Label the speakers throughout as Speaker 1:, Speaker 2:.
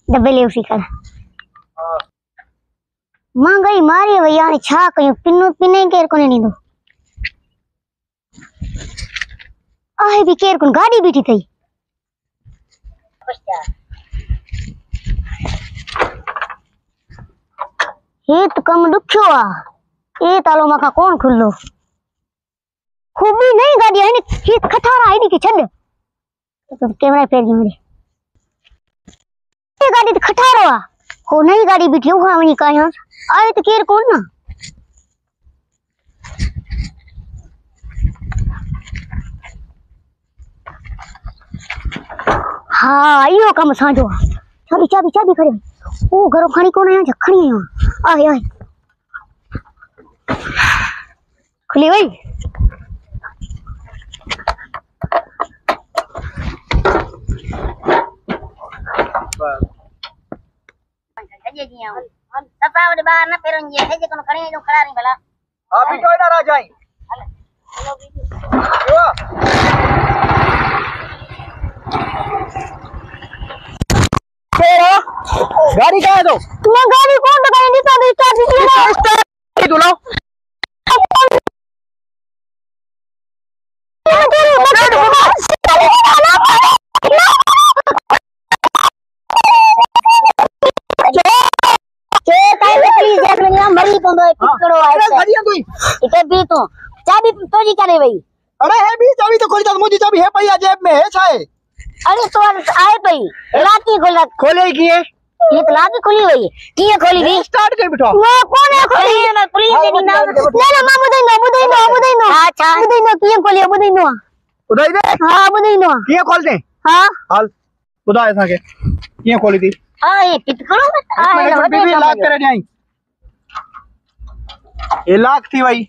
Speaker 1: दबे ले उसी कर महंगाई मारी भई हाणे छा कयूं पिनो पिने केर कोने नींदो आहे भी केर कोन गाड़ी बीठी थई हे तो कम दुखियो आ ए तालो मका कौन खुल्लो खूबी नहीं गाड़ी है नी की खटारा है नी की छड तो कैमरा फेर गई मेरे ये गाड़ी तो खटारो आ हो नई गाड़ी बीठी हुआ वनी का यहां आए तो केर कौन ना हाँ यो काम सांजो चाबी चाबी चाबी करे ओ घरो खानी कौन है जखनी है आए आए खुली भाई सपावड़े बाहर ना पेरन ये है जे कोनो खणी जो खड़ा नहीं भला
Speaker 2: हां बिटो ना राजाई चलो गाड़ी कहां है तो
Speaker 1: मैं गाड़ी कौन बताई नहीं तो स्टार्ट दीजिए
Speaker 2: दो लो
Speaker 1: चाबी तो जी करे भाई
Speaker 2: अरे है भी चाबी तो खोली तो मुझे चाबी है भैया जेब में है छाए
Speaker 1: अरे तो आए भाई लाती खोले
Speaker 2: की है
Speaker 1: ये तो लाती खुली हुई की है खोली भी
Speaker 2: स्टार्ट कर बिठो
Speaker 1: वो कौन है खोली ना पुलिस ने ना ना मां बुदई नो अच्छा बुदई नो की खोली बुदई नो
Speaker 2: उदाई दे
Speaker 1: हां बुदई नो
Speaker 2: की खोल दे
Speaker 1: हां
Speaker 2: हाल उदाई सा के की खोली थी
Speaker 1: ये पिट करो
Speaker 2: बीबी लाख करे जाई ये लाख थी भाई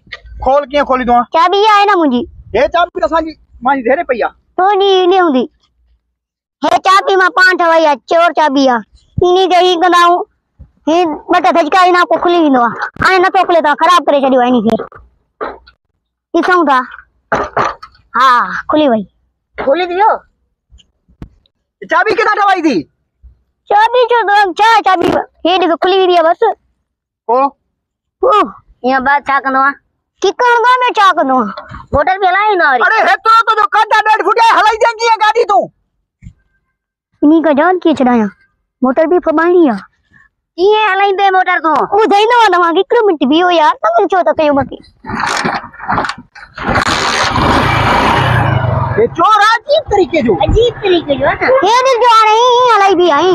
Speaker 2: खोल के खोली दो
Speaker 1: चाबी है ना मुजी
Speaker 2: ये चाबी तो साजी माजी धेरे पैया
Speaker 1: तो नहीं हुंदी हे चाबी में पांठ भैया चोर चाबी आ इनी के ही गदाऊ हे बटा धजका इना को खुली विंदो आने न तो खुले तो खराब करे छडियो इनी के दिसऊ था हां खुली भाई खुली दियो
Speaker 2: चाबी किना दवाई थी
Speaker 1: चाबी जो दो चाबी हे देखो खुली हुई है बस ओ ये बात छा कनो किकण गा में छा कनो मोटर पे लाई ना
Speaker 2: अरे हेतो तो जो कांटा 1.5 फुट हलाई देंगी ये गाड़ी तू
Speaker 1: इनी का जान की चढ़ाया मोटर भी फबानी है ये हलाई दे मोटर तो ओ जइनो दवा किकड़ मिनट भी हो यार तमे छो तो कयो मकी
Speaker 2: ये चोर अजीब तरीके जो है ना
Speaker 1: ये जो आ रही हलाई भी आई